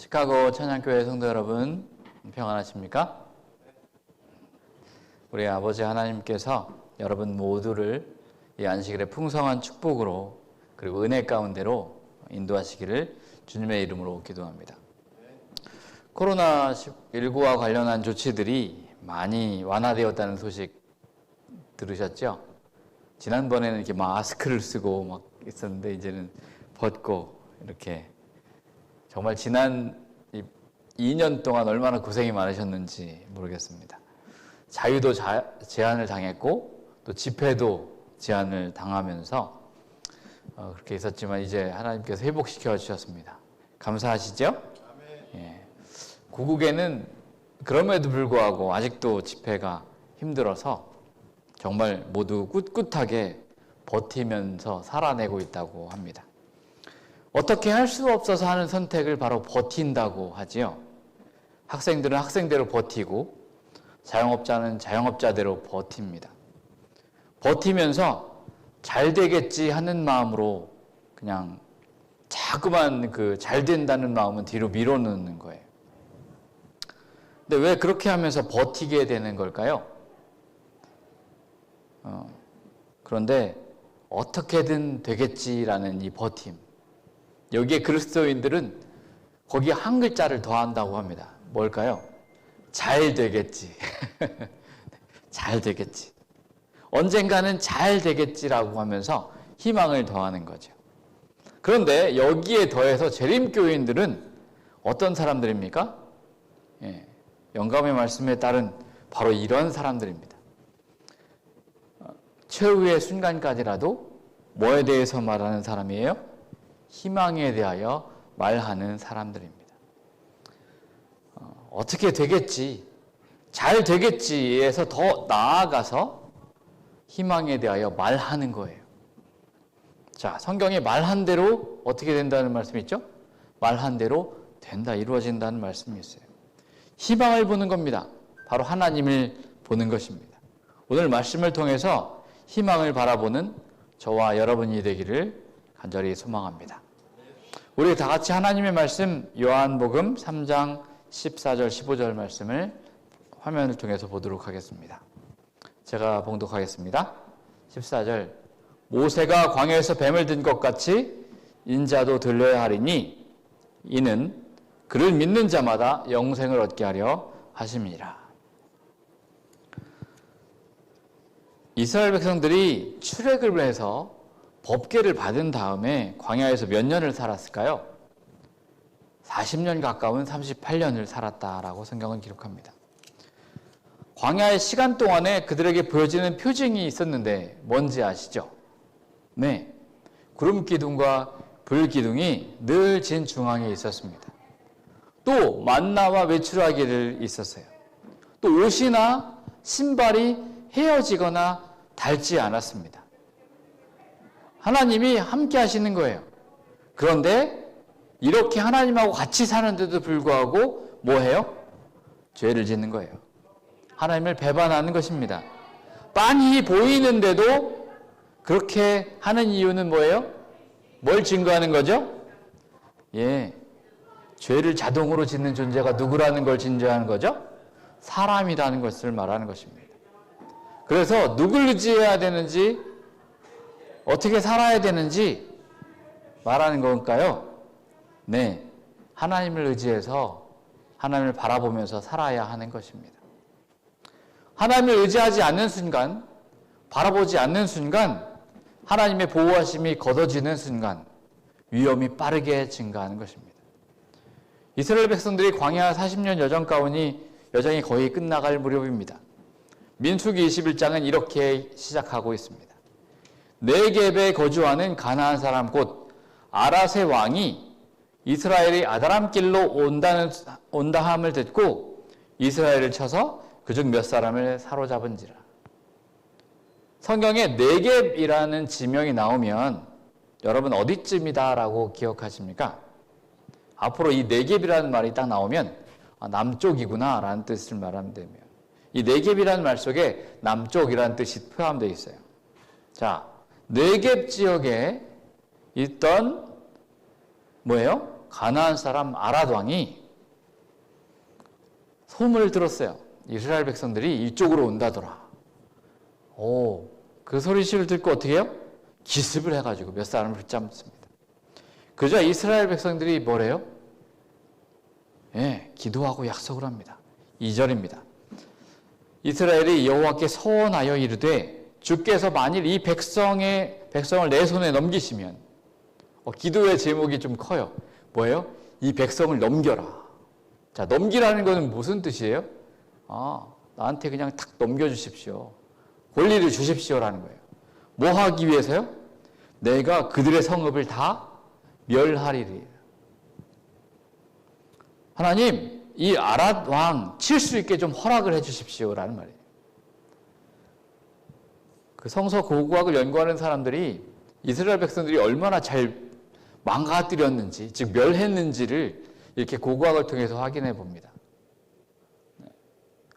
시카고 찬양교회 성도 여러분, 평안하십니까? 우리 아버지 하나님께서 여러분 모두를 이 안식일의 풍성한 축복으로 그리고 은혜 가운데로 인도하시기를 주님의 이름으로 기도합니다. 코로나19와 관련한 조치들이 많이 완화되었다는 소식 들으셨죠? 지난번에는 이렇게 마스크를 쓰고 막 있었는데 이제는 벗고 이렇게 정말 지난 2년 동안 얼마나 고생이 많으셨는지 모르겠습니다. 자유도 제한을 당했고 또 집회도 제한을 당하면서 그렇게 있었지만 이제 하나님께서 회복시켜 주셨습니다. 감사하시죠? 예. 고국에는 그럼에도 불구하고 아직도 집회가 힘들어서 정말 모두 꿋꿋하게 버티면서 살아내고 있다고 합니다. 어떻게 할 수 없어서 하는 선택을 바로 버틴다고 하지요. 학생들은 학생대로 버티고 자영업자는 자영업자대로 버팁니다. 버티면서 잘 되겠지 하는 마음으로 그냥 자꾸만 그 잘 된다는 마음은 뒤로 밀어넣는 거예요. 근데 왜 그렇게 하면서 버티게 되는 걸까요? 그런데 어떻게든 되겠지라는 이 버팀. 여기에 그리스도인들은 거기에 한 글자를 더한다고 합니다. 뭘까요? 잘 되겠지. 잘 되겠지. 언젠가는 잘 되겠지라고 하면서 희망을 더하는 거죠. 그런데 여기에 더해서 재림교인들은 어떤 사람들입니까? 예, 영감의 말씀에 따른 바로 이런 사람들입니다. 최후의 순간까지라도 뭐에 대해서 말하는 사람이에요? 희망에 대하여 말하는 사람들입니다. 어떻게 되겠지, 잘 되겠지에서 더 나아가서 희망에 대하여 말하는 거예요. 자, 성경에 말한 대로 어떻게 된다는 말씀이 있죠? 말한 대로 된다, 이루어진다는 말씀이 있어요. 희망을 보는 겁니다. 바로 하나님을 보는 것입니다. 오늘 말씀을 통해서 희망을 바라보는 저와 여러분이 되기를 간절히 소망합니다. 우리 다 같이 하나님의 말씀 요한복음 3장 14절 15절 말씀을 화면을 통해서 보도록 하겠습니다. 제가 봉독하겠습니다. 14절 모세가 광야에서 뱀을 든 것 같이 인자도 들려야 하리니 이는 그를 믿는 자마다 영생을 얻게 하려 하심이라. 이스라엘 백성들이 출애굽을 해서 법궤를 받은 다음에 광야에서 몇 년을 살았을까요? 40년 가까운 38년을 살았다라고 성경은 기록합니다. 광야의 시간 동안에 그들에게 보여지는 표징이 있었는데 뭔지 아시죠? 네, 구름 기둥과 불 기둥이 늘 진중앙에 있었습니다. 또 만나와 메추라기를 있었어요. 또 옷이나 신발이 헤어지거나 닳지 않았습니다. 하나님이 함께 하시는 거예요. 그런데 이렇게 하나님하고 같이 사는데도 불구하고 뭐 해요? 죄를 짓는 거예요. 하나님을 배반하는 것입니다. 빤히 보이는데도 그렇게 하는 이유는 뭐예요? 뭘 증거하는 거죠? 예, 죄를 자동으로 짓는 존재가 누구라는 걸 증거하는 거죠? 사람이라는 것을 말하는 것입니다. 그래서 누굴 의지해야 되는지 어떻게 살아야 되는지 말하는 걸까요? 네, 하나님을 의지해서 하나님을 바라보면서 살아야 하는 것입니다. 하나님을 의지하지 않는 순간, 바라보지 않는 순간, 하나님의 보호하심이 걷어지는 순간 위험이 빠르게 증가하는 것입니다. 이스라엘 백성들이 광야 40년 여정이 거의 끝나갈 무렵입니다. 민수기 21장은 이렇게 시작하고 있습니다. 네겝에 거주하는 가나안 사람 곧 아랏의 왕이 이스라엘이 아다람길로 온다함을 듣고 이스라엘을 쳐서 그중 몇 사람을 사로잡은지라. 성경에 네겝이라는 지명이 나오면 여러분 어디쯤이다라고 기억하십니까? 앞으로 이 네겝이라는 말이 딱 나오면 남쪽이구나 라는 뜻을 말하면 되며 이 네겝이라는 말 속에 남쪽이라는 뜻이 포함되어 있어요. 자, 네겝 지역에 있던 뭐예요? 가나안 사람 아랏 왕이 소문을 들었어요. 이스라엘 백성들이 이쪽으로 온다더라. 그 소리를 듣고 어떻게 해요? 기습을 해가지고 몇 사람을 붙잡습니다. 그저 이스라엘 백성들이 뭐래요? 기도하고 약속을 합니다. 2절입니다. 이스라엘이 여호와께 서원하여 이르되 주께서 만일 이 백성을 내 손에 넘기시면, 기도의 제목이 좀 커요. 뭐예요? 이 백성을 넘겨라. 자, 넘기라는 것은 무슨 뜻이에요? 나한테 그냥 탁 넘겨주십시오. 권리를 주십시오라는 거예요. 뭐 하기 위해서요? 내가 그들의 성읍을 다 멸하리리. 하나님, 이 아랏 왕 칠 수 있게 좀 허락을 해 주십시오라는 말이에요. 그 성서 고고학을 연구하는 사람들이 이스라엘 백성들이 얼마나 잘 망가뜨렸는지, 즉 멸했는지를 이렇게 고고학을 통해서 확인해 봅니다.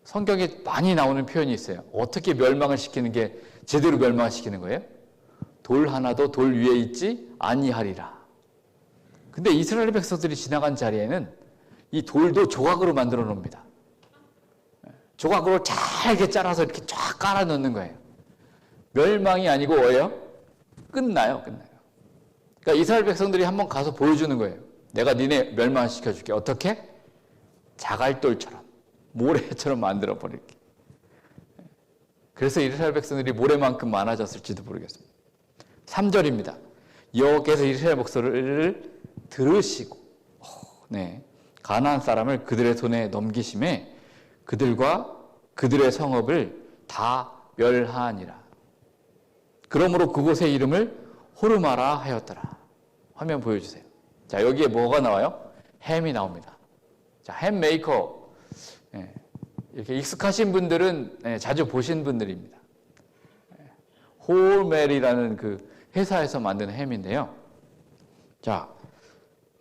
성경에 많이 나오는 표현이 있어요. 어떻게 멸망을 시키는 게 제대로 멸망을 시키는 거예요? 돌 하나도 돌 위에 있지 아니하리라. 근데 이스라엘 백성들이 지나간 자리에는 이 돌도 조각으로 만들어 놓습니다. 조각으로 잘게 잘라서 이렇게 쫙 깔아 놓는 거예요. 멸망이 아니고 뭐예요? 끝나요. 그러니까 이스라엘 백성들이 한번 가서 보여주는 거예요. 내가 니네 멸망시켜줄게. 어떻게? 자갈돌처럼, 모래처럼 만들어 버릴게. 그래서 이스라엘 백성들이 모래만큼 많아졌을지도 모르겠습니다. 3절입니다. 여호와께서 이스라엘 목소리를 들으시고 가나안 사람을 그들의 손에 넘기심에 그들과 그들의 성읍을 다 멸하니라. 그러므로 그곳의 이름을 호르마라 하였더라. 화면 보여주세요. 자, 여기에 뭐가 나와요? 햄이 나옵니다. 자, 햄 메이커. 이렇게 익숙하신 분들은 자주 보신 분들입니다. 홀멜이라는 그 회사에서 만든 햄인데요. 자,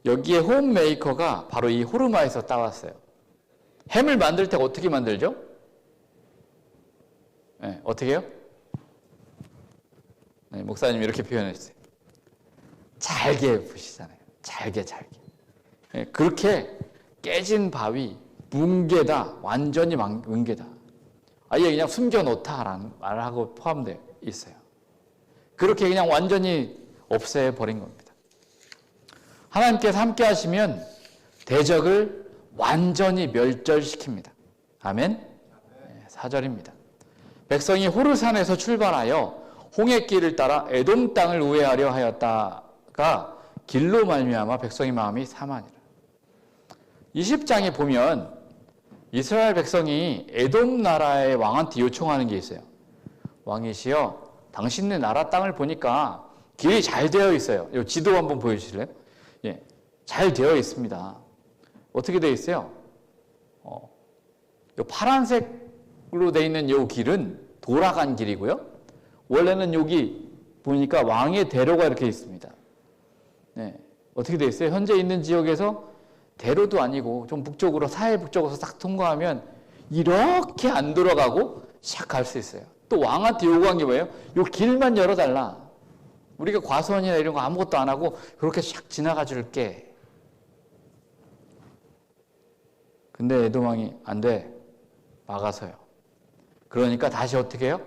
여기에 홈메이커가 바로 이 호르마에서 따왔어요. 햄을 만들 때 어떻게 만들죠? 어떻게 해요? 목사님이 이렇게 표현했어요. 잘게 부시잖아요. 잘게. 그렇게 깨진 바위, 뭉개다, 완전히 뭉개다. 아예 그냥 숨겨놓다라는 말하고 포함되어 있어요. 그렇게 그냥 완전히 없애버린 겁니다. 하나님께서 함께 하시면 대적을 완전히 멸절시킵니다. 아멘? 4절입니다. 백성이 호르산에서 출발하여 홍해길을 따라 에돔 땅을 우회하려 하였다가 길로 말미암아 백성의 마음이 상하니라. 20장에 보면 이스라엘 백성이 에돔 나라의 왕한테 요청하는 게 있어요. 왕이시여, 당신네 나라 땅을 보니까 길이 잘 되어 있어요. 이 지도 한번 보여주실래요? 잘 되어 있습니다. 어떻게 되어 있어요? 이 파란색으로 되어 있는 이 길은 돌아간 길이고요. 원래는 여기 보니까 왕의 대로가 이렇게 있습니다. 어떻게 되어 있어요? 현재 있는 지역에서 대로도 아니고 좀 북쪽으로, 사해 북쪽으로 싹 통과하면 이렇게 안 돌아가고 샥 갈 수 있어요. 또 왕한테 요구한 게 뭐예요? 요 길만 열어달라. 우리가 과수원이나 이런 거 아무것도 안 하고 그렇게 샥 지나가 줄게. 근데 에돔 왕이 안 돼. 막아서요. 그러니까 다시 어떻게 해요?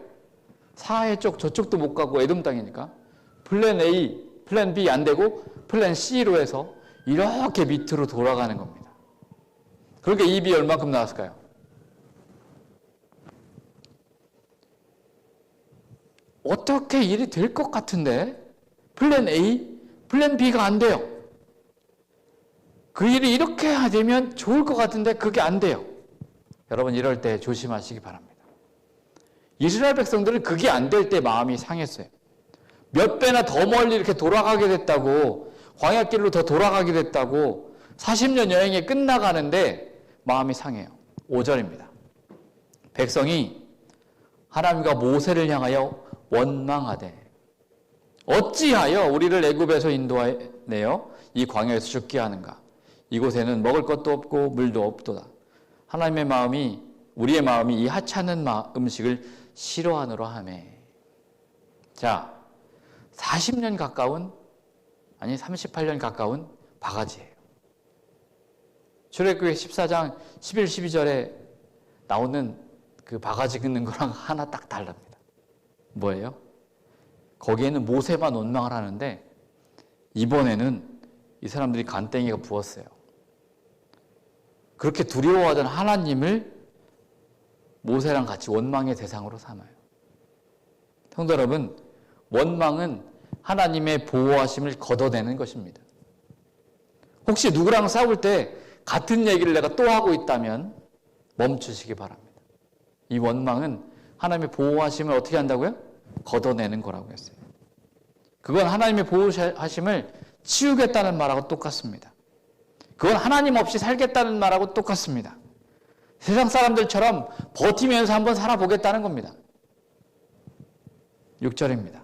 사해 쪽 저쪽도 못 가고 에돔 땅이니까 플랜 A, 플랜 B 안 되고 플랜 C로 해서 이렇게 밑으로 돌아가는 겁니다. 그러니까 입이 얼마큼 나왔을까요? 어떻게 일이 될 것 같은데 플랜 A, 플랜 B가 안 돼요. 그 일이 이렇게 되면 좋을 것 같은데 그게 안 돼요. 여러분 이럴 때 조심하시기 바랍니다. 이스라엘 백성들은 그게 안 될 때 마음이 상했어요. 몇 배나 더 멀리 이렇게 돌아가게 됐다고, 광야길로 더 돌아가게 됐다고 40년 여행이 끝나가는데 마음이 상해요. 5절입니다. 백성이 하나님과 모세를 향하여 원망하되 어찌하여 우리를 애굽에서 인도하내어 이 광야에서 죽게 하는가? 이곳에는 먹을 것도 없고 물도 없도다. 하나님의 마음이, 우리의 마음이 이 하찮은 음식을 싫어하노라 하매. 자, 40년 가까운, 아니 38년 가까운 바가지예요. 출애굽기 14장 11, 12절에 나오는 그 바가지 긁는 거랑 하나 딱 다릅니다. 뭐예요? 거기에는 모세만 원망을 하는데 이번에는 이 사람들이 간땡이가 부었어요. 그렇게 두려워하던 하나님을 모세랑 같이 원망의 대상으로 삼아요. 성도 여러분, 원망은 하나님의 보호하심을 걷어내는 것입니다. 혹시 누구랑 싸울 때 같은 얘기를 내가 또 하고 있다면 멈추시기 바랍니다. 이 원망은 하나님의 보호하심을 어떻게 한다고요? 걷어내는 거라고 했어요. 그건 하나님의 보호하심을 치우겠다는 말하고 똑같습니다. 그건 하나님 없이 살겠다는 말하고 똑같습니다. 세상 사람들처럼 버티면서 한번 살아보겠다는 겁니다. 6절입니다.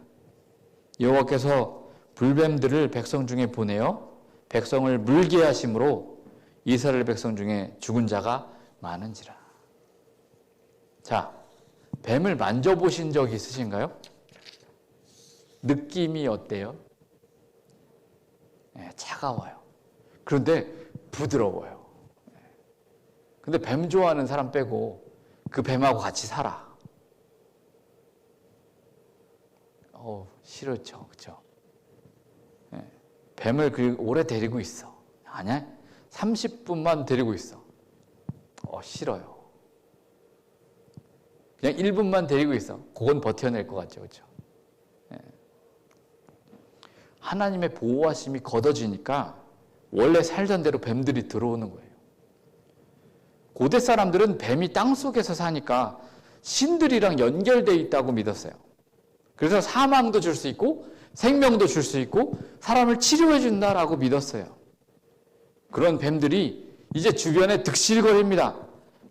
여호와께서 불뱀들을 백성 중에 보내어 백성을 물게 하심으로 이스라엘 백성 중에 죽은 자가 많은지라. 자, 뱀을 만져보신 적 있으신가요? 느낌이 어때요? 네, 차가워요. 그런데 부드러워요. 근데 뱀 좋아하는 사람 빼고 그 뱀하고 같이 살아. 싫었죠. 그렇죠? 네, 뱀을 오래 데리고 있어. 아니야? 30분만 데리고 있어. 싫어요. 그냥 1분만 데리고 있어. 그건 버텨낼 것 같죠. 그렇죠? 네. 하나님의 보호하심이 걷어지니까 원래 살던 대로 뱀들이 들어오는 거예요. 고대 사람들은 뱀이 땅속에서 사니까 신들이랑 연결되어 있다고 믿었어요. 그래서 사망도 줄 수 있고 생명도 줄 수 있고 사람을 치료해 준다라고 믿었어요. 그런 뱀들이 이제 주변에 득실거립니다.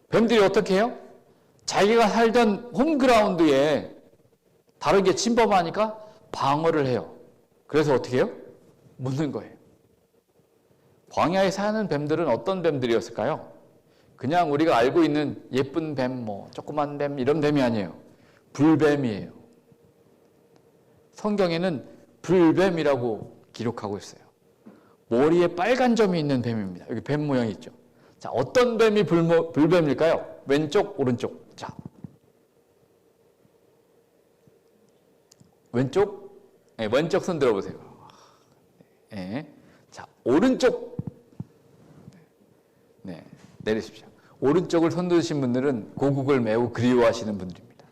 뱀들이 어떻게 해요? 자기가 살던 홈그라운드에 다르게 침범하니까 방어를 해요. 그래서 어떻게 해요? 묻는 거예요. 광야에 사는 뱀들은 어떤 뱀들이었을까요? 그냥 우리가 알고 있는 예쁜 뱀, 조그만 뱀 이런 뱀이 아니에요. 불뱀이에요. 성경에는 불뱀이라고 기록하고 있어요. 머리에 빨간 점이 있는 뱀입니다. 여기 뱀 모양이 있죠. 자, 어떤 뱀이 불뱀일까요? 왼쪽, 오른쪽. 자, 왼쪽, 네, 왼쪽 손 들어보세요. 네. 자, 오른쪽, 네, 내리십시오. 오른쪽을 손 드신 분들은 고국을 매우 그리워하시는 분들입니다.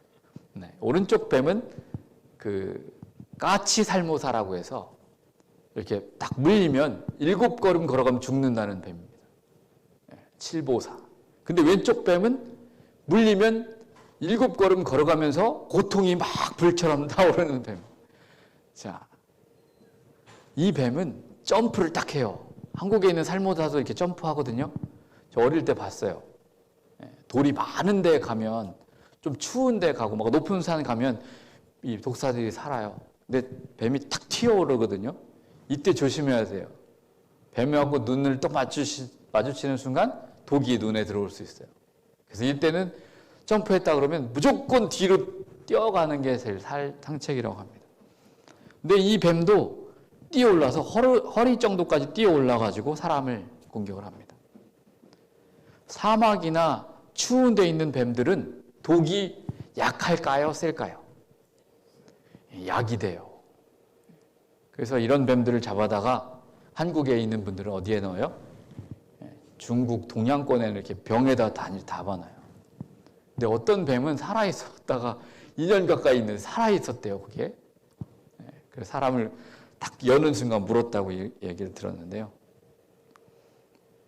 네, 오른쪽 뱀은 까치살모사라고 해서 이렇게 딱 물리면 7걸음 걸어가면 죽는다는 뱀입니다. 칠보사. 근데 왼쪽 뱀은 물리면 7걸음 걸어가면서 고통이 막 불처럼 나오는 뱀. 자, 이 뱀은 점프를 딱 해요. 한국에 있는 살모사도 이렇게 점프하거든요. 저 어릴 때 봤어요. 돌이 많은 데 가면, 좀 추운 데 가고 막 높은 산 가면 이 독사들이 살아요. 근데 뱀이 탁 튀어오르거든요. 이때 조심해야 돼요. 뱀하고 눈을 또 마주치는 순간 독이 눈에 들어올 수 있어요. 그래서 이때는 점프했다 그러면 무조건 뒤로 뛰어가는 게 제일 상책이라고 합니다. 근데 이 뱀도 뛰어올라서 허리 정도까지 뛰어올라가지고 사람을 공격을 합니다. 사막이나 추운 데 있는 뱀들은 독이 약할까요? 셀까요? 약이 돼요. 그래서 이런 뱀들을 잡아다가 한국에 있는 분들은 어디에 넣어요? 중국 동양권에는 이렇게 병에다 담아놔요. 근데 어떤 뱀은 살아있었다가 2년 가까이 살아있었대요, 그게. 그래서 사람을 딱 여는 순간 물었다고 얘기를 들었는데요.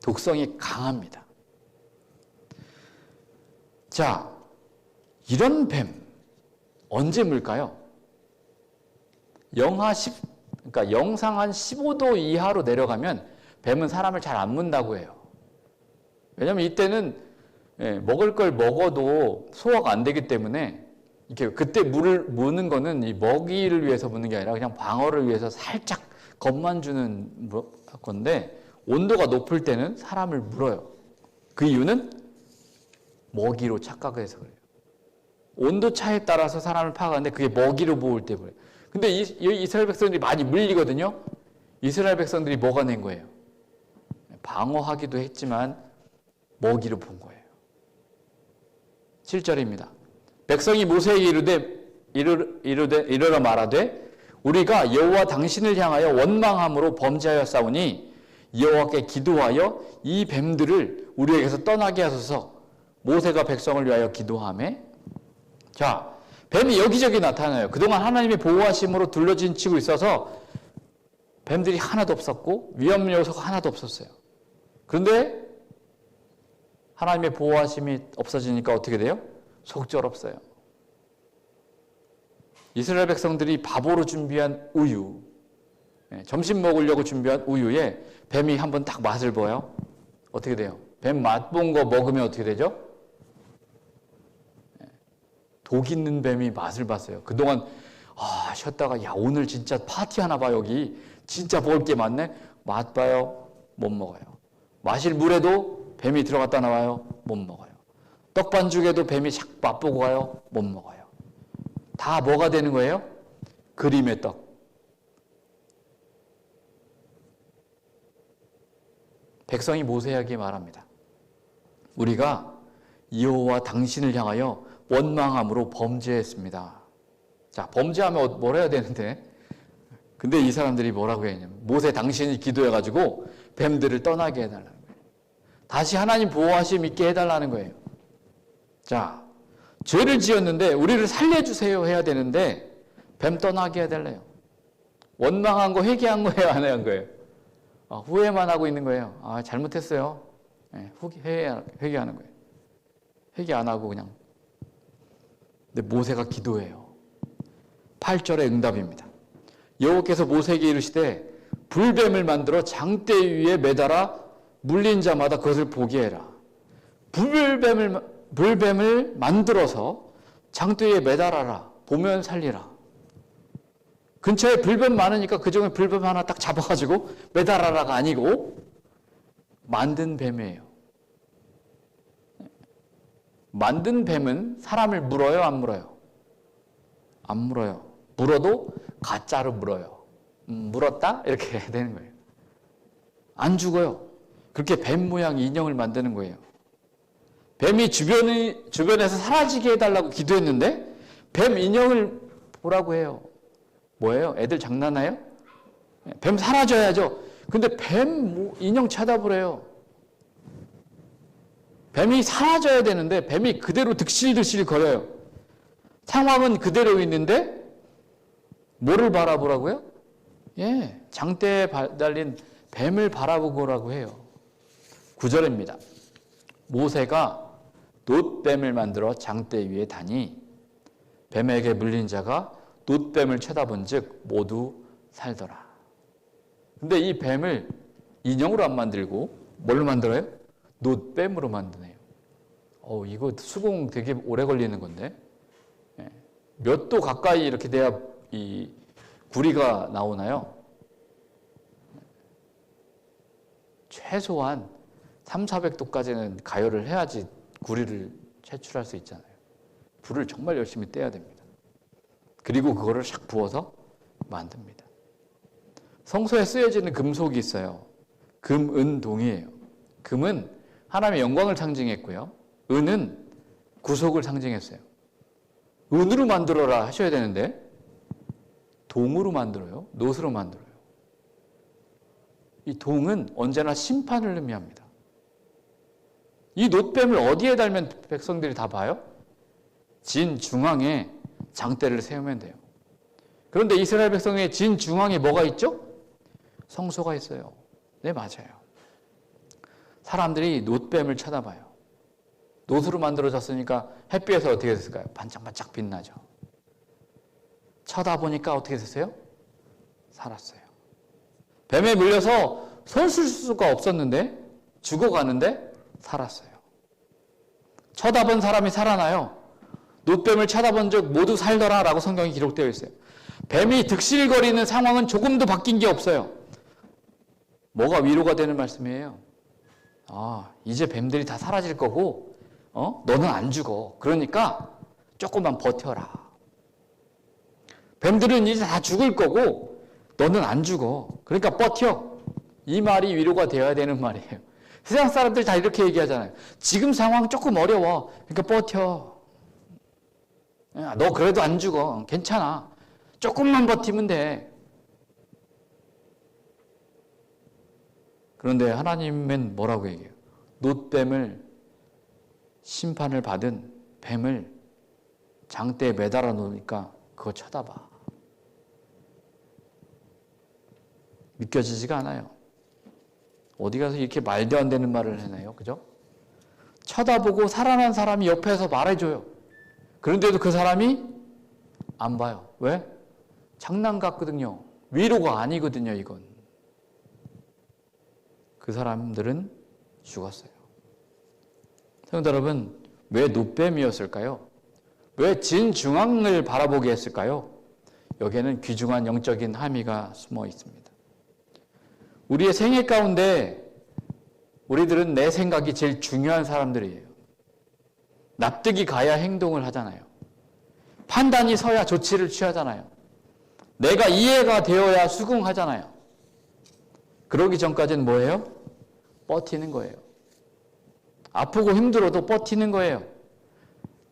독성이 강합니다. 자, 이런 뱀 언제 물까요? 그러니까 영상 한 15도 이하로 내려가면 뱀은 사람을 잘 안 문다고 해요. 왜냐하면 이때는 먹을 걸 먹어도 소화가 안 되기 때문에 이렇게 그때 물을 무는 거는 이 먹이를 위해서 무는 게 아니라 그냥 방어를 위해서 살짝 겁만 주는 건데 온도가 높을 때는 사람을 물어요. 그 이유는 먹이로 착각해서 그래요. 온도 차에 따라서 사람을 파악하는데 그게 먹이로 모을 때 그래요. 근데 이스라엘 백성들이 많이 물리거든요. 이스라엘 백성들이 뭐가 낸 거예요? 방어하기도 했지만 먹이로 본 거예요. 7절입니다. 백성이 모세에게 이르러 말하되 우리가 여호와 당신을 향하여 원망함으로 범죄하여 싸우니 여호와께 기도하여 이 뱀들을 우리에게서 떠나게 하소서. 모세가 백성을 위하여 기도하매. 자, 뱀이 여기저기 나타나요. 그동안 하나님의 보호하심으로 둘러진 치고 있어서 뱀들이 하나도 없었고 위험 요소가 하나도 없었어요. 그런데 하나님의 보호하심이 없어지니까 어떻게 돼요? 속절없어요. 이스라엘 백성들이 밥으로 준비한 우유, 점심 먹으려고 준비한 우유에 뱀이 한번 딱 맛을 봐요. 어떻게 돼요? 뱀 맛본 거 먹으면 어떻게 되죠? 독 있는 뱀이 맛을 봤어요. 그동안 쉬었다가 야 오늘 진짜 파티 하나 봐. 여기 진짜 먹을 게 많네. 맛 봐요. 못 먹어요. 마실 물에도 뱀이 들어갔다 나와요. 못 먹어요. 떡반죽에도 뱀이 샥 맛보고 가요. 못 먹어요. 다 뭐가 되는 거예요? 그림의 떡. 백성이 모세에게 말합니다. 우리가 여호와 당신을 향하여 원망함으로 범죄했습니다. 자, 범죄하면 뭘 해야 되는데? 근데 이 사람들이 뭐라고 했냐면 모세 당신이 기도해가지고 뱀들을 떠나게 해달라는 거예요. 다시 하나님 보호하심 있게 해달라는 거예요. 자, 죄를 지었는데 우리를 살려주세요 해야 되는데 뱀 떠나게 해달래요. 원망한 거 회개한 거예요? 안 한 거예요? 후회만 하고 있는 거예요. 잘못했어요. 회개하는 거예요. 회개 안 하고 그냥. 근데 모세가 기도해요. 8절의 응답입니다. 여호와께서 모세에게 이르시되 불뱀을 만들어 장대 위에 매달아 물린 자마다 그것을 보게 해라. 불뱀을 만들어서 장대 위에 매달아라. 보면 살리라. 근처에 불뱀 많으니까 그중에 불뱀 하나 딱 잡아가지고 매달아라가 아니고 만든 뱀이에요. 만든 뱀은 사람을 물어요? 안 물어요? 안 물어요. 물어도 가짜로 물어요. 물었다? 이렇게 되는 거예요. 안 죽어요. 그렇게 뱀 모양 인형을 만드는 거예요. 뱀이 주변에서 사라지게 해달라고 기도했는데 뱀 인형을 보라고 해요. 뭐예요? 애들 장난해요? 뱀 사라져야죠. 근데 뱀 인형 쳐다보래요. 뱀이 사라져야 되는데 뱀이 그대로 득실득실 거려요. 상황은 그대로 있는데 뭐를 바라보라고요? 장대에 달린 뱀을 바라보고라고 해요. 9절입니다. 모세가 놋뱀을 만들어 장대 위에 다니 뱀에게 물린 자가 놋뱀을 쳐다본 즉 모두 살더라. 근데 이 뱀을 인형으로 안 만들고 뭘로 만들어요? 놋뱀으로 만드네요. 이거 수공 되게 오래 걸리는 건데 몇 도 가까이 이렇게 돼야 이 구리가 나오나요? 최소한 300~400도까지는 가열을 해야지 구리를 채출할 수 있잖아요. 불을 정말 열심히 떼야 됩니다. 그리고 그거를 샥 부어서 만듭니다. 성소에 쓰여지는 금속이 있어요. 금, 은, 동이에요. 금은 하나님의 영광을 상징했고요. 은은 구속을 상징했어요. 은으로 만들어라 하셔야 되는데 동으로 만들어요. 놋으로 만들어요. 이 동은 언제나 심판을 의미합니다. 이 놋뱀을 어디에 달면 백성들이 다 봐요? 진 중앙에 장대를 세우면 돼요. 그런데 이스라엘 백성의 진 중앙에 뭐가 있죠? 성소가 있어요. 네, 맞아요. 사람들이 놋뱀을 쳐다봐요. 놋으로 만들어졌으니까 햇빛에서 어떻게 됐을까요? 반짝반짝 빛나죠. 쳐다보니까 어떻게 됐어요? 살았어요. 뱀에 물려서 손 쓸 수가 없었는데 죽어가는데 살았어요. 쳐다본 사람이 살아나요. 놋뱀을 쳐다본 적 모두 살더라 라고 성경에 기록되어 있어요. 뱀이 득실거리는 상황은 조금도 바뀐 게 없어요. 뭐가 위로가 되는 말씀이에요? 이제 뱀들이 다 사라질 거고 너는 안 죽어. 그러니까 조금만 버텨라. 뱀들은 이제 다 죽을 거고 너는 안 죽어. 그러니까 버텨. 이 말이 위로가 되어야 되는 말이에요. 세상 사람들 다 이렇게 얘기하잖아요. 지금 상황 조금 어려워. 그러니까 버텨. 너 그래도 안 죽어. 괜찮아. 조금만 버티면 돼. 그런데 하나님은 뭐라고 얘기해요? 놋뱀을, 심판을 받은 뱀을 장대에 매달아 놓으니까 그거 쳐다봐. 믿겨지지가 않아요. 어디 가서 이렇게 말도 안 되는 말을 해나요? 그죠? 쳐다보고 살아난 사람이 옆에서 말해줘요. 그런데도 그 사람이 안 봐요. 왜? 장난 같거든요. 위로가 아니거든요, 이건. 그 사람들은 죽었어요. 성도 여러분, 왜 놋뱀이었을까요? 왜 진중앙을 바라보게 했을까요? 여기에는 귀중한 영적인 함의가 숨어 있습니다. 우리의 생애 가운데 우리들은 내 생각이 제일 중요한 사람들이에요. 납득이 가야 행동을 하잖아요. 판단이 서야 조치를 취하잖아요. 내가 이해가 되어야 수긍하잖아요. 그러기 전까지는 뭐예요? 버티는 거예요. 아프고 힘들어도 버티는 거예요.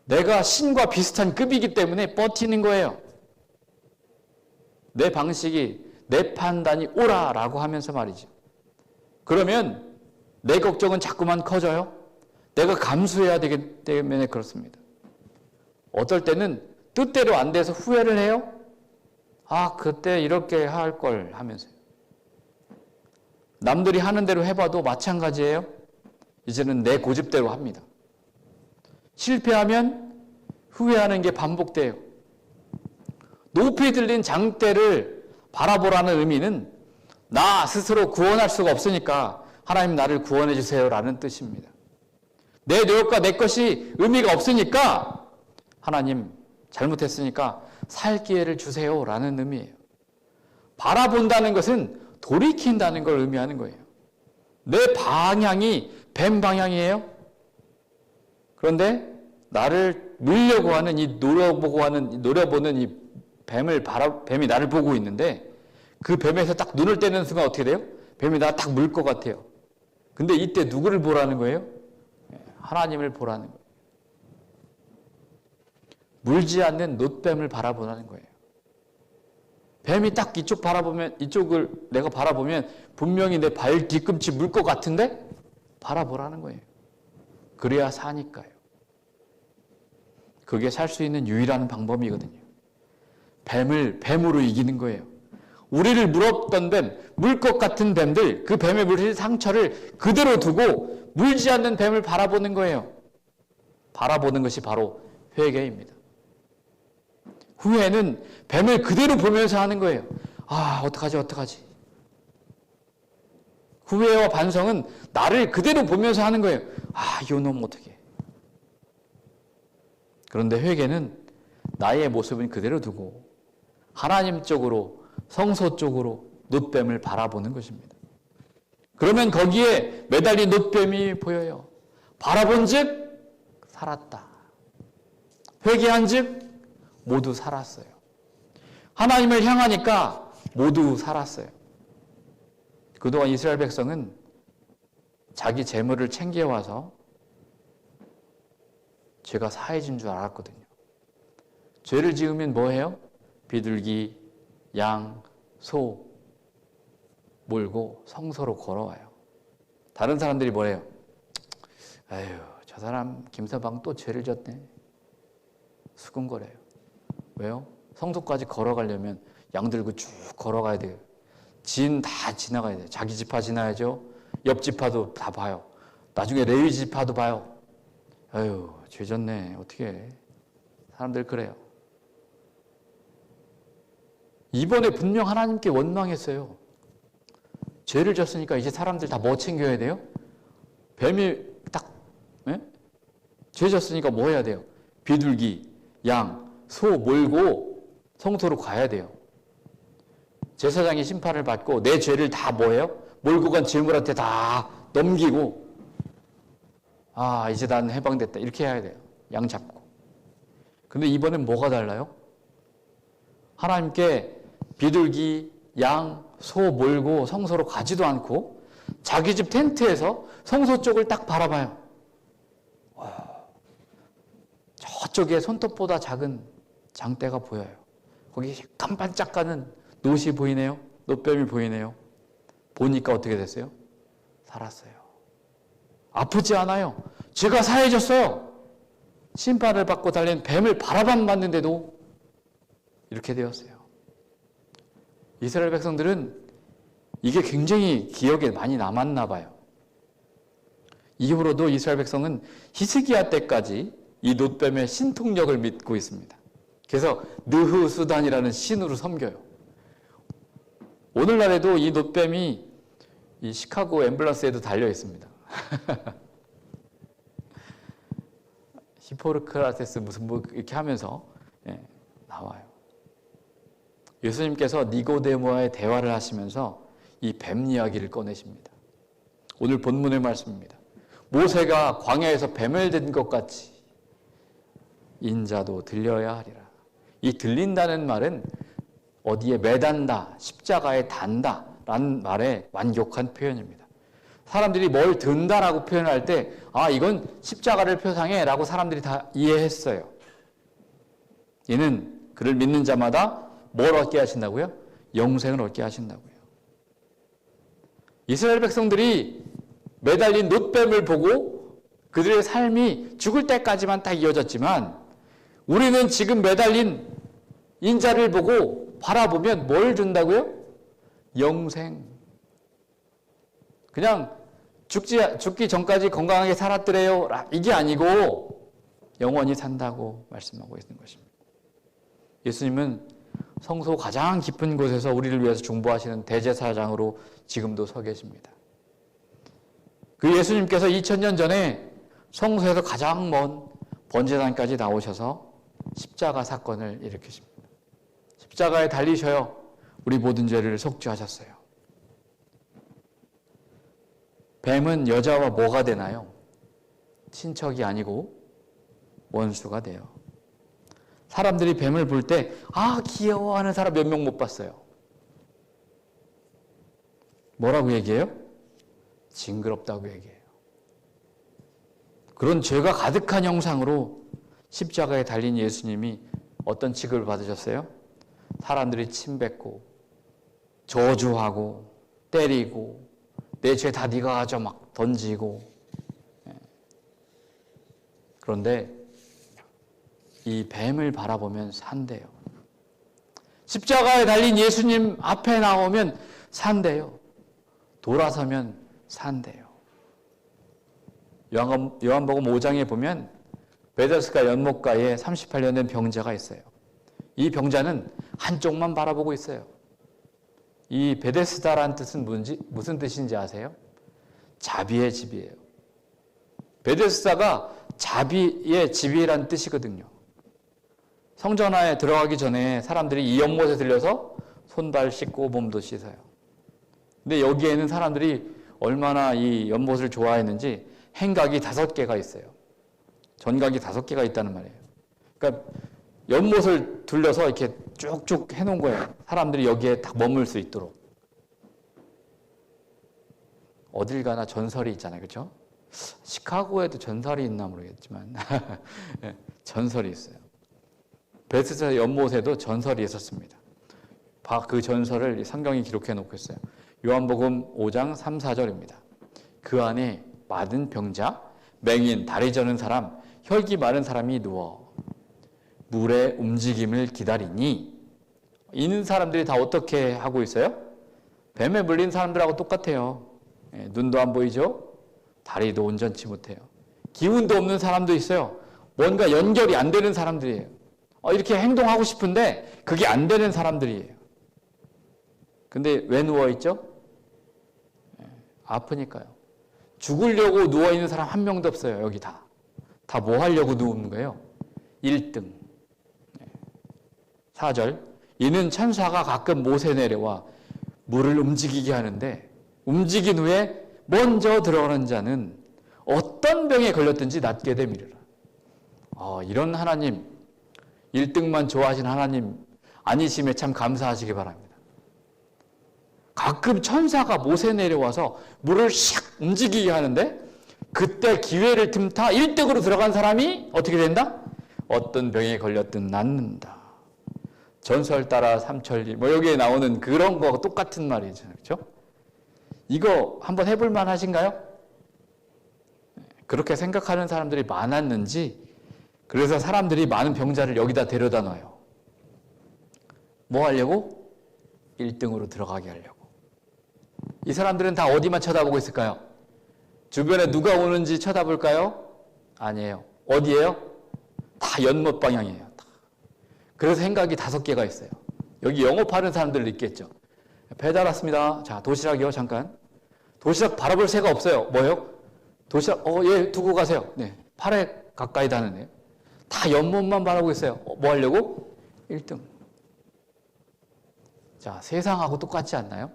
내가 신과 비슷한 급이기 때문에 버티는 거예요. 내 방식이, 내 판단이 옳아라고 하면서 말이죠. 그러면 내 걱정은 자꾸만 커져요. 내가 감수해야 되기 때문에 그렇습니다. 어떨 때는 뜻대로 안 돼서 후회를 해요. 아, 그때 이렇게 할 걸 하면서요. 남들이 하는 대로 해봐도 마찬가지예요. 이제는 내 고집대로 합니다. 실패하면 후회하는 게 반복돼요. 높이 들린 장대를 바라보라는 의미는 나 스스로 구원할 수가 없으니까 하나님 나를 구원해 주세요라는 뜻입니다. 내 노력과 내 것이 의미가 없으니까 하나님 잘못했으니까 살 기회를 주세요라는 의미예요. 바라본다는 것은 돌이킨다는 걸 의미하는 거예요. 내 방향이 뱀 방향이에요. 그런데 나를 물려고 하는 노려보는 이 뱀이 나를 보고 있는데 그 뱀에서 딱 눈을 떼는 순간 어떻게 돼요? 뱀이 나를 딱 물 것 같아요. 근데 이때 누구를 보라는 거예요? 하나님을 보라는 거예요. 물지 않는 놋뱀을 바라보라는 거예요. 뱀이 딱 이쪽을 내가 바라보면 분명히 내 발 뒤꿈치 물 것 같은데 바라보라는 거예요. 그래야 사니까요. 그게 살 수 있는 유일한 방법이거든요. 뱀으로 이기는 거예요. 우리를 물었던 뱀, 물 것 같은 뱀들, 그 뱀에 물릴 상처를 그대로 두고 물지 않는 뱀을 바라보는 거예요. 바라보는 것이 바로 회개입니다. 후회는 뱀을 그대로 보면서 하는 거예요. 아, 어떡하지. 후회와 반성은 나를 그대로 보면서 하는 거예요. 아, 이놈 어떡해. 그런데 회개는 나의 모습은 그대로 두고 하나님 쪽으로, 성소 쪽으로 놋뱀을 바라보는 것입니다. 그러면 거기에 매달린 놋뱀이 보여요. 바라본 즉 살았다. 회개한 즉 모두 살았어요. 하나님을 향하니까 모두 살았어요. 그동안 이스라엘 백성은 자기 재물을 챙겨와서 죄가 사해진 줄 알았거든요. 죄를 지으면 뭐해요? 비둘기, 양, 소 몰고 성소로 걸어와요. 다른 사람들이 뭐래요? 에휴, 저 사람 김서방 또 죄를 졌네. 수근거려요. 왜요? 성소까지 걸어가려면 양 들고 쭉 걸어가야 돼요. 진 다 지나가야 돼요. 자기 지파 지나야죠. 옆 지파도 다 봐요. 나중에 레위 지파도 봐요. 에휴, 죄 졌네. 어떻게 해. 사람들 그래요. 이번에 분명 하나님께 원망했어요. 죄를 졌으니까 이제 사람들 다 뭐 챙겨야 돼요? 뱀이 딱 죄 졌으니까 뭐 해야 돼요? 비둘기, 양, 소 몰고 성소로 가야 돼요. 제사장이 심판을 받고 내 죄를 다 뭐예요? 몰고 간 질물한테 다 넘기고 아, 이제 난 해방됐다. 이렇게 해야 돼요. 양 잡고. 근데 이번엔 뭐가 달라요? 하나님께 비둘기, 양, 소 몰고 성소로 가지도 않고 자기 집 텐트에서 성소 쪽을 딱 바라봐요. 저쪽에 손톱보다 작은 장대가 보여요. 거기 깜반짝가는 놋이 보이네요. 놋뱀이 보이네요. 보니까 어떻게 됐어요? 살았어요. 아프지 않아요. 죄가 사해졌어요. 심판을 받고 달린 뱀을 바라만 봤는데도 이렇게 되었어요. 이스라엘 백성들은 이게 굉장히 기억에 많이 남았나 봐요. 이후로도 이스라엘 백성은 히스기야 때까지 이 놋뱀의 신통력을 믿고 있습니다. 그래서 느흐수단이라는 신으로 섬겨요. 오늘날에도 이 놋뱀이 이 시카고 앰뷸런스에도 달려 있습니다. 히포르크라테스 무슨 뭐 이렇게 하면서 나와요. 예수님께서 니고데모와의 대화를 하시면서 이 뱀 이야기를 꺼내십니다. 오늘 본문의 말씀입니다. 모세가 광야에서 뱀을 든 것 같이 인자도 들려야 하리라. 이 들린다는 말은 어디에 매단다, 십자가에 단다 라는 말의 완곡한 표현입니다. 사람들이 뭘 든다라고 표현할 때 이건 십자가를 표상해 라고 사람들이 다 이해했어요. 이는 그를 믿는 자마다 뭘 얻게 하신다고요? 영생을 얻게 하신다고요. 이스라엘 백성들이 매달린 놋뱀을 보고 그들의 삶이 죽을 때까지만 딱 이어졌지만 우리는 지금 매달린 인자를 보고 바라보면 뭘 준다고요? 영생. 그냥 죽기 전까지 건강하게 살았더래요. 이게 아니고 영원히 산다고 말씀하고 있는 것입니다. 예수님은 성소 가장 깊은 곳에서 우리를 위해서 중보하시는 대제사장으로 지금도 서 계십니다. 그 예수님께서 2000년 전에 성소에서 가장 먼 번제단까지 나오셔서 십자가 사건을 일으키십니다. 십자가에 달리셔요. 우리 모든 죄를 속죄하셨어요. 뱀은 여자와 뭐가 되나요? 친척이 아니고 원수가 돼요. 사람들이 뱀을 볼 때 귀여워하는 사람 몇 명 못 봤어요. 뭐라고 얘기해요? 징그럽다고 얘기해요. 그런 죄가 가득한 형상으로 십자가에 달린 예수님이 어떤 취급을 받으셨어요? 사람들이 침뱉고 저주하고 때리고 내 죄 다 네가 가져 막 던지고. 그런데 이 뱀을 바라보면 산대요. 십자가에 달린 예수님 앞에 나오면 산대요. 돌아서면 산대요. 요한복음 5장에 보면 베데스다 연못가에 38년 된 병자가 있어요. 이 병자는 한쪽만 바라보고 있어요. 이 베데스다라는 뜻은 무슨 뜻인지 아세요? 자비의 집이에요. 베데스다가 자비의 집이라는 뜻이거든요. 성전에 들어가기 전에 사람들이 이 연못에 들려서 손발 씻고 몸도 씻어요. 근데 여기에는 사람들이 얼마나 이 연못을 좋아했는지 행각이 5개가 있어요. 전각이 5개가 있다는 말이에요. 그러니까 연못을 둘러서 이렇게 쭉쭉 해놓은 거예요. 사람들이 여기에 딱 머물 수 있도록. 어딜 가나 전설이 있잖아요. 그렇죠? 시카고에도 전설이 있나 모르겠지만 전설이 있어요. 베스다 연못에도 전설이 있었습니다. 그 전설을 성경이 기록해 놓고 있어요. 요한복음 5장 3, 4절입니다. 그 안에 마른 병자, 맹인, 다리 저는 사람, 혈기 마른 사람이 누워 물의 움직임을 기다리니. 있는 사람들이 다 어떻게 하고 있어요? 뱀에 물린 사람들하고 똑같아요. 눈도 안 보이죠? 다리도 온전치 못해요. 기운도 없는 사람도 있어요. 뭔가 연결이 안 되는 사람들이에요. 이렇게 행동하고 싶은데 그게 안 되는 사람들이에요. 근데 왜 누워있죠? 아프니까요. 죽으려고 누워있는 사람 한 명도 없어요. 여기 다 뭐 하려고 누우는 거예요? 1등. 4절. 이는 천사가 가끔 못에 내려와 물을 움직이게 하는데 움직인 후에 먼저 들어가는 자는 어떤 병에 걸렸든지 낫게 됨이라. 이런 하나님, 1등만 좋아하신 하나님 아니심에 참 감사하시기 바랍니다. 가끔 천사가 못에 내려와서 물을 샥 움직이게 하는데 그때 기회를 틈타 1등으로 들어간 사람이 어떻게 된다? 어떤 병에 걸렸든 낫는다. 전설 따라 삼천리 뭐 여기에 나오는 그런 거하고 똑같은 말이죠. 그렇죠? 이거 한번 해볼 만하신가요? 그렇게 생각하는 사람들이 많았는지 그래서 사람들이 많은 병자를 여기다 데려다 놔요. 뭐 하려고? 1등으로 들어가게 하려고. 이 사람들은 다 어디만 쳐다보고 있을까요? 주변에 누가 오는지 쳐다볼까요? 아니에요. 어디예요? 다 연못 방향이에요. 다. 그래서 생각이 5개가 있어요. 여기 영업하는 사람들 있겠죠. 배달 왔습니다. 자, 도시락이요. 잠깐. 도시락 바라볼 새가 없어요. 뭐요? 도시락, 예, 두고 가세요. 네. 팔에 가까이 다는데요. 다 연못만 바라보고 있어요. 뭐 하려고? 1등. 자, 세상하고 똑같지 않나요?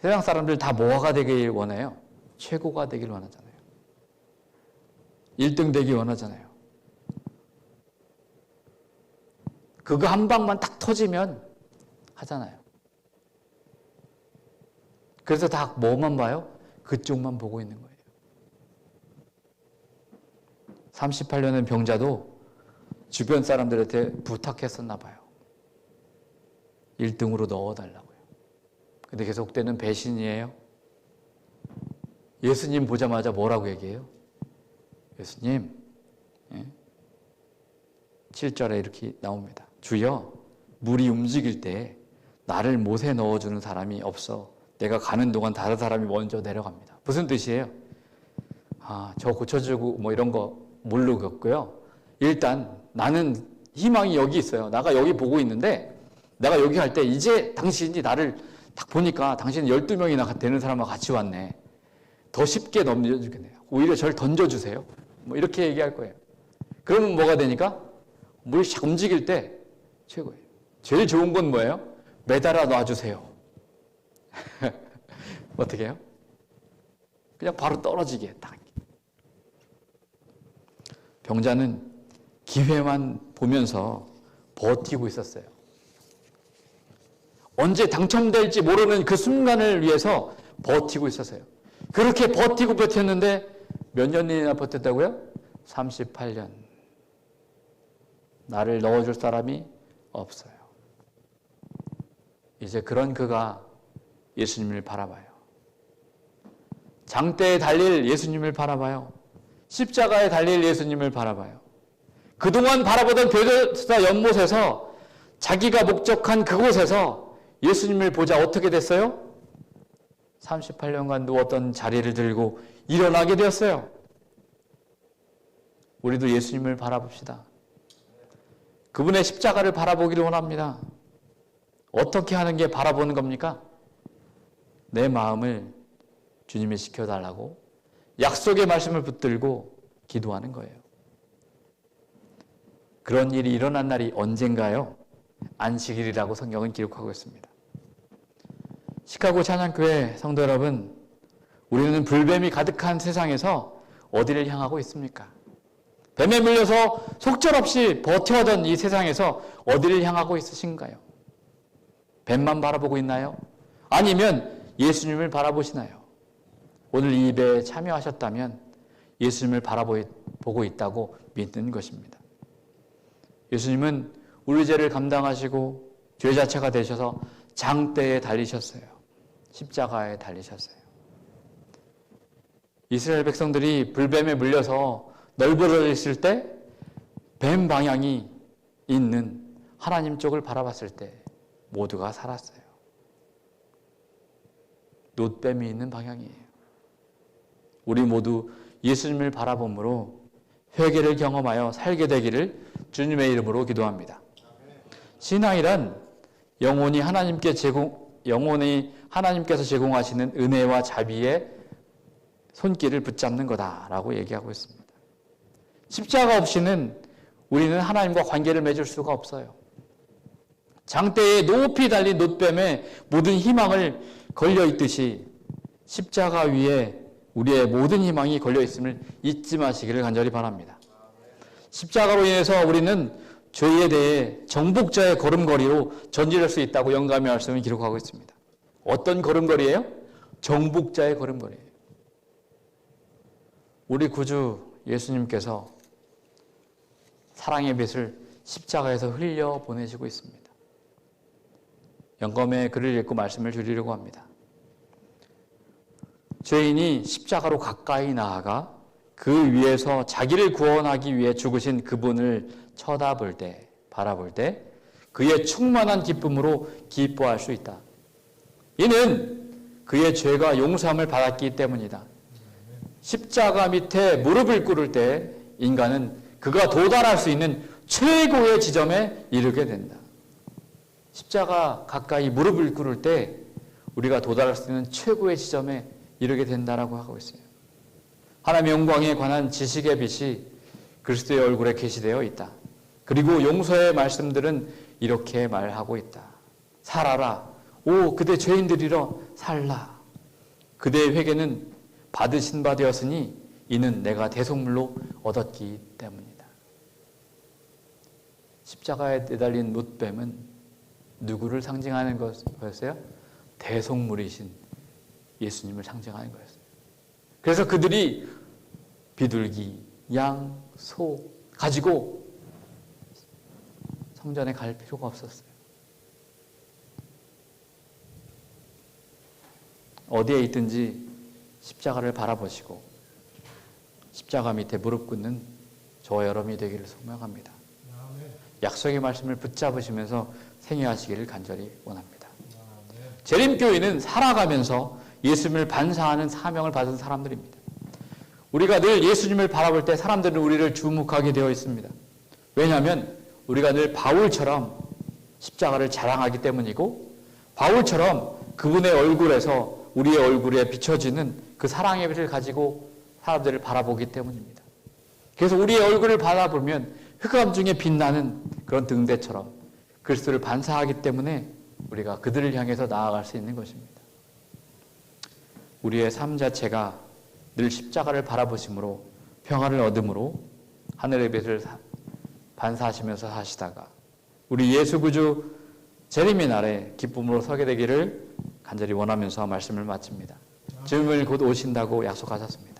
세상 사람들 다 뭐가 되길 원해요? 최고가 되길 원하잖아요. 1등 되길 원하잖아요. 그거 한 방만 딱 터지면 하잖아요. 그래서 다 뭐만 봐요? 그쪽만 보고 있는 거예요. 38년의 병자도 주변 사람들한테 부탁했었나 봐요. 1등으로 넣어달라고요. 근데 계속되는 배신이에요. 예수님 보자마자 뭐라고 얘기해요? 예수님, 7절에 이렇게 나옵니다. 주여, 물이 움직일 때 나를 못에 넣어주는 사람이 없어. 내가 가는 동안 다른 사람이 먼저 내려갑니다. 무슨 뜻이에요? 저 고쳐주고 뭐 이런 거 모르겠고요. 일단 나는 희망이 여기 있어요. 내가 여기 보고 있는데 내가 여기 할 때 이제 당신이 나를 딱 보니까 당신은 12명이나 되는 사람과 같이 왔네. 더 쉽게 넘겨주겠네요. 오히려 저를 던져주세요. 뭐 이렇게 얘기할 거예요. 그러면 뭐가 되니까? 물이 샥 움직일 때 최고예요. 제일 좋은 건 뭐예요? 매달아 놔주세요. 어떻게 해요? 그냥 바로 떨어지게 딱. 병자는 기회만 보면서 버티고 있었어요. 언제 당첨될지 모르는 그 순간을 위해서 버티고 있었어요. 그렇게 버티고 버텼는데 몇 년이나 버텼다고요? 38년. 나를 넣어줄 사람이 없어요. 이제 그런 그가 예수님을 바라봐요. 장대에 달릴 예수님을 바라봐요. 십자가에 달릴 예수님을 바라봐요. 그동안 바라보던 교도소 연못에서 자기가 목적한 그곳에서 예수님을 보자 어떻게 됐어요? 38년간 누웠던 자리를 들고 일어나게 되었어요. 우리도 예수님을 바라봅시다. 그분의 십자가를 바라보기를 원합니다. 어떻게 하는 게 바라보는 겁니까? 내 마음을 주님이 시켜달라고 약속의 말씀을 붙들고 기도하는 거예요. 그런 일이 일어난 날이 언젠가요? 안식일이라고 성경은 기록하고 있습니다. 시카고 찬양교회 성도 여러분, 우리는 불뱀이 가득한 세상에서 어디를 향하고 있습니까? 뱀에 물려서 속절없이 버텨오던 이 세상에서 어디를 향하고 있으신가요? 뱀만 바라보고 있나요? 아니면 예수님을 바라보시나요? 오늘 이 예배에 참여하셨다면 예수님을 바라보고 있다고 믿는 것입니다. 예수님은 우리 죄를 감당하시고 죄 자체가 되셔서 장대에 달리셨어요. 십자가에 달리셨어요. 이스라엘 백성들이 불뱀에 물려서 널브러져 있을 때 뱀 방향이 있는 하나님 쪽을 바라봤을 때 모두가 살았어요. 놋뱀이 있는 방향이에요. 우리 모두 예수님을 바라봄으로 회개를 경험하여 살게 되기를 주님의 이름으로 기도합니다. 신앙이란 영원히 하나님께서 제공하시는 은혜와 자비의 손길을 붙잡는 거다라고 얘기하고 있습니다. 십자가 없이는 우리는 하나님과 관계를 맺을 수가 없어요. 장대에 높이 달린 놋뱀에 모든 희망을 걸려 있듯이 십자가 위에 우리의 모든 희망이 걸려 있음을 잊지 마시기를 간절히 바랍니다. 십자가로 인해서 우리는 죄에 대해 정복자의 걸음걸이로 전진할 수 있다고 영감의 말씀을 기록하고 있습니다. 어떤 걸음걸이예요? 정복자의 걸음걸이에요. 우리 구주 예수님께서 사랑의 빛을 십자가에서 흘려 보내시고 있습니다. 영감의 글을 읽고 말씀을 드리려고 합니다. 죄인이 십자가로 가까이 나아가 그 위에서 자기를 구원하기 위해 죽으신 그분을 쳐다볼 때, 바라볼 때 그의 충만한 기쁨으로 기뻐할 수 있다. 이는 그의 죄가 용서함을 받았기 때문이다. 십자가 밑에 무릎을 꿇을 때 인간은 그가 도달할 수 있는 최고의 지점에 이르게 된다. 십자가 가까이 무릎을 꿇을 때 우리가 도달할 수 있는 최고의 지점에 이르게 된다라고 하고 있어요. 하나님의 영광에 관한 지식의 빛이 그리스도의 얼굴에 게시되어 있다. 그리고 용서의 말씀들은 이렇게 말하고 있다. 살아라. 오 그대 죄인들이여 살라. 그대의 회개는 받으신 바 되었으니 이는 내가 대속물로 얻었기 때문이다. 십자가에 내달린 못뱀은 누구를 상징하는 거였어요? 대속물이신 예수님을 상징하는 거였어요. 그래서 그들이 비둘기, 양, 소 가지고 성전에 갈 필요가 없었어요. 어디에 있든지 십자가를 바라보시고 십자가 밑에 무릎 꿇는 저와 여러분이 되기를 소망합니다. 약속의 말씀을 붙잡으시면서 생애하시기를 간절히 원합니다. 재림교회는 살아가면서 예수님을 반사하는 사명을 받은 사람들입니다. 우리가 늘 예수님을 바라볼 때 사람들은 우리를 주목하게 되어 있습니다. 왜냐하면 우리가 늘 바울처럼 십자가를 자랑하기 때문이고 바울처럼 그분의 얼굴에서 우리의 얼굴에 비춰지는 그 사랑의 빛을 가지고 사람들을 바라보기 때문입니다. 그래서 우리의 얼굴을 바라보면 흑암 중에 빛나는 그런 등대처럼 그리스도를 반사하기 때문에 우리가 그들을 향해서 나아갈 수 있는 것입니다. 우리의 삶 자체가 늘 십자가를 바라보심으로 평화를 얻음으로 하늘의 빛을 반사하시면서 사시다가 우리 예수 구주 재림의 날에 기쁨으로 서게 되기를 간절히 원하면서 말씀을 마칩니다. 주님을 곧 오신다고 약속하셨습니다.